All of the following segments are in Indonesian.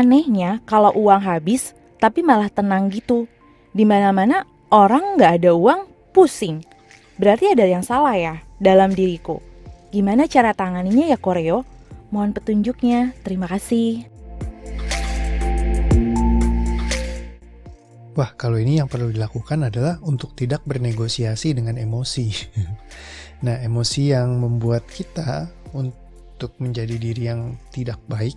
Anehnya kalau uang habis tapi malah tenang gitu. Di mana-mana orang nggak ada uang pusing. Berarti ada yang salah ya dalam diriku. Gimana cara tanganinya ya Koreo? Mohon petunjuknya. Terima kasih. Wah, kalau ini yang perlu dilakukan adalah untuk tidak bernegosiasi dengan emosi. Nah, emosi yang membuat kita untuk menjadi diri yang tidak baik,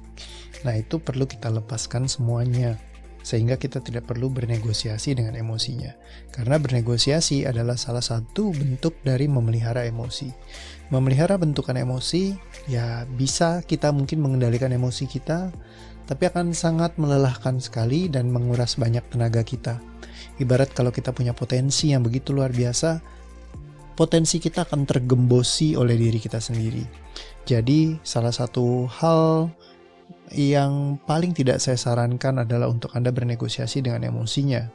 nah itu perlu kita lepaskan semuanya. Sehingga kita tidak perlu bernegosiasi dengan emosinya. Karena bernegosiasi adalah salah satu bentuk dari memelihara emosi. Memelihara bentukan emosi, ya bisa kita mungkin mengendalikan emosi kita, tapi akan sangat melelahkan sekali dan menguras banyak tenaga kita. Ibarat kalau kita punya potensi yang begitu luar biasa, potensi kita akan tergembosi oleh diri kita sendiri. Jadi salah satu hal yang paling tidak saya sarankan adalah untuk Anda bernegosiasi dengan emosinya.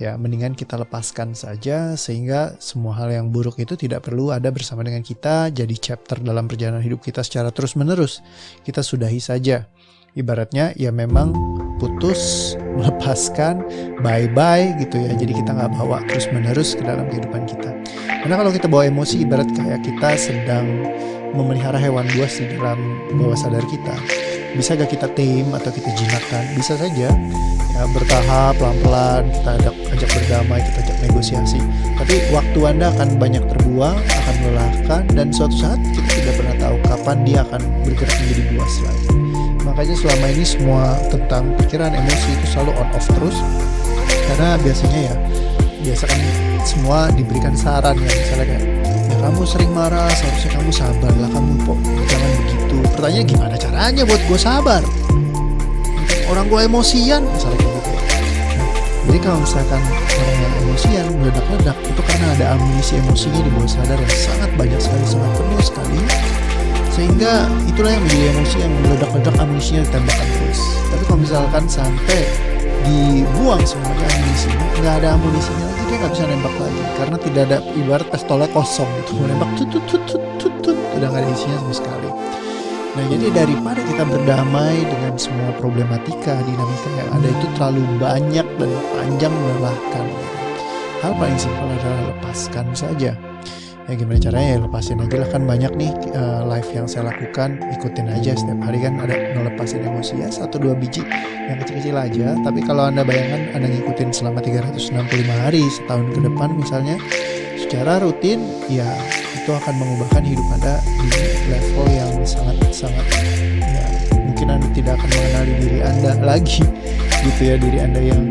Ya, mendingan kita lepaskan saja sehingga semua hal yang buruk itu tidak perlu ada bersama dengan kita, jadi chapter dalam perjalanan hidup kita secara terus-menerus. Kita sudahi saja. Ibaratnya ya memang putus, melepaskan, bye-bye gitu ya. Jadi kita nggak bawa terus-menerus ke dalam kehidupan kita. Karena kalau kita bawa emosi ibarat kayak kita sedang memelihara hewan buas di dalam bawah sadar kita. Bisa gak kita tame atau kita jinakkan? Bisa saja ya, bertahap, pelan-pelan, kita ajak berdamai, kita ajak negosiasi. Tapi waktu Anda akan banyak terbuang, akan melelahkan, dan suatu saat kita tidak pernah tahu kapan dia akan bergerak menjadi buas lagi. Makanya selama ini semua tentang pikiran emosi itu selalu on off terus. Karena biasanya biasa kan semua diberikan saran ya, misalnya kayak ya kamu sering marah, seharusnya kamu sabar lah, kamu jangan begitu. Pertanyaannya gimana caranya buat gue sabar? Orang gue emosian misalnya kayak gitu ya. Jadi kalau misalkan orang yang emosian meledak-ledak, itu karena ada amunisi emosinya di bawah sadar yang sangat banyak sekali, sangat penuh sekali. Sehingga itulah yang menjadi emosi yang meledak-ledak, amunisinya ditembakkan terus. Tapi kalau misalkan sampai dibuang semuanya amunisinya, nggak ada amunisinya lagi, dia nggak bisa nembak lagi. Karena tidak ada, ibarat pistolnya kosong gitu, mau nembak tut, udah nggak ada isinya sama sekali. Nah jadi daripada kita berdamai dengan semua problematika, dinamika yang ada itu terlalu banyak dan panjang melelahkan. Hal paling simpel adalah lepaskan saja. Ya gimana caranya ya, lepasin aja lah, kan banyak nih live yang saya lakukan, ikutin aja setiap hari kan ada ngelepasin emosi ya 1-2 biji yang kecil-kecil aja. Tapi kalau Anda bayangkan Anda ngikutin selama 365 hari setahun ke depan misalnya secara rutin, ya itu akan mengubahkan hidup Anda di level yang sangat-sangat ya mungkin Anda tidak akan mengenali diri Anda lagi gitu ya, diri Anda yang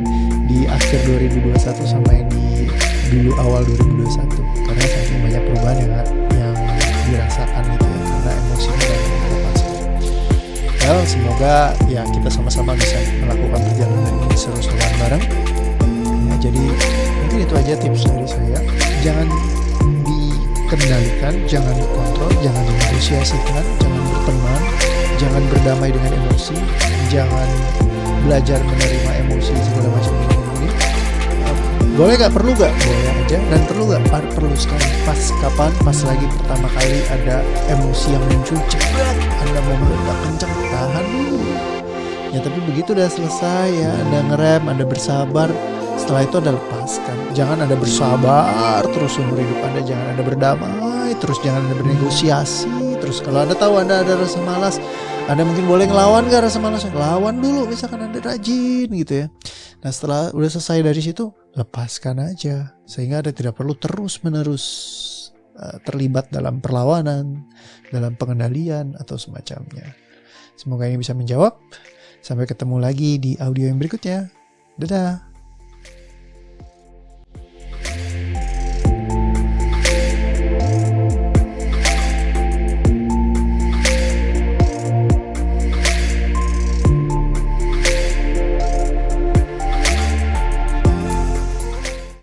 di akhir 2021 sama yang di dulu awal 2021, karena saking banyak perubahan yang dirasakan gitu ya, karena emosinya banyak terlepaskan. Well, semoga ya kita sama-sama bisa melakukan perjalanan ini seru-seruan bareng ya. Jadi mungkin itu aja tips dari saya. Jangan dikendalikan, jangan dikontrol, jangan dinegosiasikan, jangan berteman, jangan berdamai dengan emosi, jangan belajar menerima emosi segala macam ini. Boleh gak? Perlu gak? Boleh aja. Dan perlu gak? Perlu sekali. Pas kapan? Pas lagi pertama kali ada emosi yang muncul, cepat Anda mau meledak kencang, tahan dulu ya. Tapi begitu udah selesai ya, Anda ngerem, Anda bersabar, setelah itu Anda lepaskan. Jangan Anda bersabar terus seumur hidup Anda, jangan Anda berdamai terus, jangan Anda bernegosiasi terus. Kalau Anda tahu Anda ada rasa malas, Anda mungkin boleh ngelawan gak rasa malasnya? Lawan dulu, misalkan Anda rajin gitu ya. Nah setelah udah selesai dari situ, lepaskan aja. Sehingga Anda tidak perlu terus-menerus terlibat dalam perlawanan, dalam pengendalian atau semacamnya. Semoga ini bisa menjawab. Sampai ketemu lagi di audio yang berikutnya. Dadah.